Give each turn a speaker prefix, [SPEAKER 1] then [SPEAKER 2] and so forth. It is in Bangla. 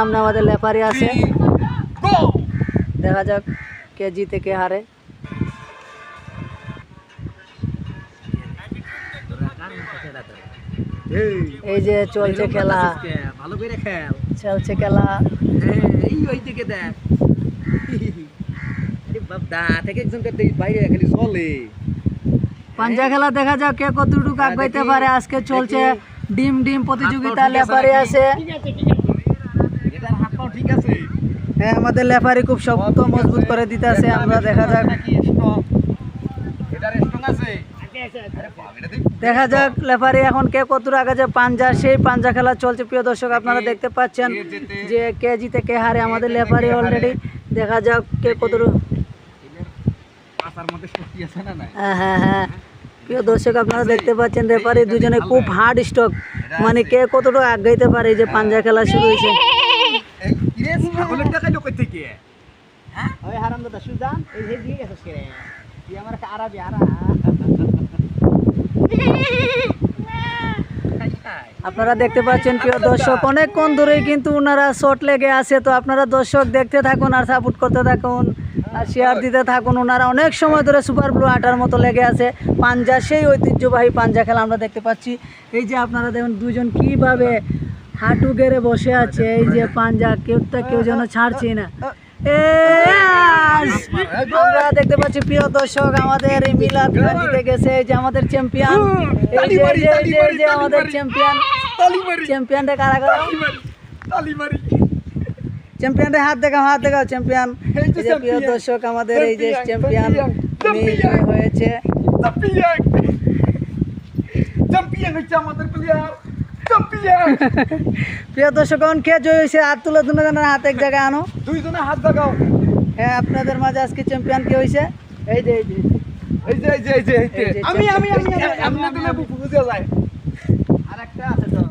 [SPEAKER 1] সামনে আমাদের লেফারি আছে, দেখা যাক কে জিতে কে হারে। এই যে চলছে খেলা,
[SPEAKER 2] ভালো করে খেল,
[SPEAKER 1] চলছে খেলা।
[SPEAKER 2] এই ওই দিকে দেখ বাবা থেকে একজনকে বাইরে খালি চলে
[SPEAKER 1] পাঞ্জা খেলা, দেখা যাক কে কতটুকু আগাইতে পারে। আজকে চলছে ডিম ডিম প্রতিযোগিতা, লেফারি আছে।
[SPEAKER 2] এটার হাত পাও ঠিক আছে?
[SPEAKER 1] হ্যাঁ, আমাদের লেফারি খুব শক্ত মজবুত করে দিতে আছে। আমরা দেখা যাক,
[SPEAKER 2] এটার স্ট্রং আছে।
[SPEAKER 1] দেখা যাক লেফারি এখন কে কতটুকু আগাছে। পাঞ্জা, সেই পাঞ্জা খেলা চলছে প্রিয় দর্শক, আপনারা দেখতে পাচ্ছেন যে কে জিতে কে হারে। আমাদের লেফারি অলরেডি, দেখা যাক কে কতটুকু। হ্যাঁ হ্যাঁ হ্যাঁ, প্রিয় দর্শক আপনারা দেখতে পাচ্ছেন রেফারি দুজনে খুব হার্ড স্টক, মানে কে কতটুকু আগাইতে পারে। যে পাঞ্জা খেলা শুরু হয়েছে। আপনারা দেখতে পাচ্ছেন প্রিয় দর্শক, অনেকক্ষণ ধরেই কিন্তু ওনারা শট লেগে আছে। তো আপনারা দর্শক দেখতে থাকুন আর সাপোর্ট করতে থাকুন আর শেয়ার দিতে থাকুন। ওনারা অনেক সময় ধরে সুপার ব্লু আটার মতো লেগে আছে। পাঞ্জা, সেই ঐতিহ্যবাহী পাঞ্জা খেলা আমরা দেখতে পাচ্ছি। এই যে আপনারা দেখুন দুজন কিভাবে হাঁটু গেড়ে বসে আছে। এই যে পাঞ্জা, কেউ যেন ছাড়ছে না। আমরা দেখতে পাচ্ছি প্রিয় দর্শক, আমাদের মিলাদ জিতে গেছে। এই যে আমাদের চ্যাম্পিয়ন, এই যে আমাদের চ্যাম্পিয়ন, চ্যাম্পিয়নটা কারা কারা, চ্যাম্পিয়নটা হাত দেখাও চ্যাম্পিয়ন। এই যে প্রিয় দর্শক, আমাদের এই যে চ্যাম্পিয়ন হয়েছে। প্রিয় দর্শক, কে জয় হয়েছে হাত তুলে, দুজনের হাত এক জায়গায় আনো,
[SPEAKER 2] দুইজনে হাত দেখাও।
[SPEAKER 1] হ্যাঁ, আপনাদের মাঝে আজকে চ্যাম্পিয়ন কে হয়েছে? এই যে
[SPEAKER 2] আমি বুঝে যায়।